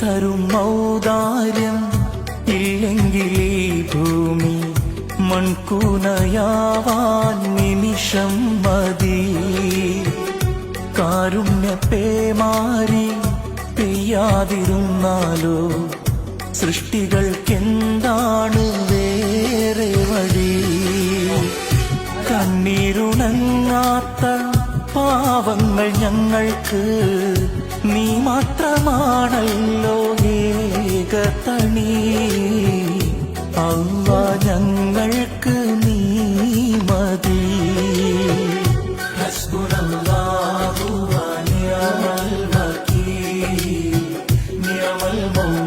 തരും ഔദാര്യം ഇല്ലെങ്കിൽ ഈ ഭൂമി മൺകൂനയാവാൻ നിമിഷം മതി. കാരുണ്യ പേമാരി പെയ്യാതിരുന്നാലോ സൃഷ്ടികൾക്കെന്താണ് വേറെ വഴി? കണ്ണീരുണങ്ങാത്ത പാവങ്ങൾ ഞങ്ങൾക്ക് നീ മാത്രമാണല്ലോ ഏകതണി. അല്ലാ ഞങ്ങൾക്ക് നീ മതി. ഹസ്ബുനല്ലാഹു വ നിഅമൽ വകീൽ, നിഅമൽ മൗല.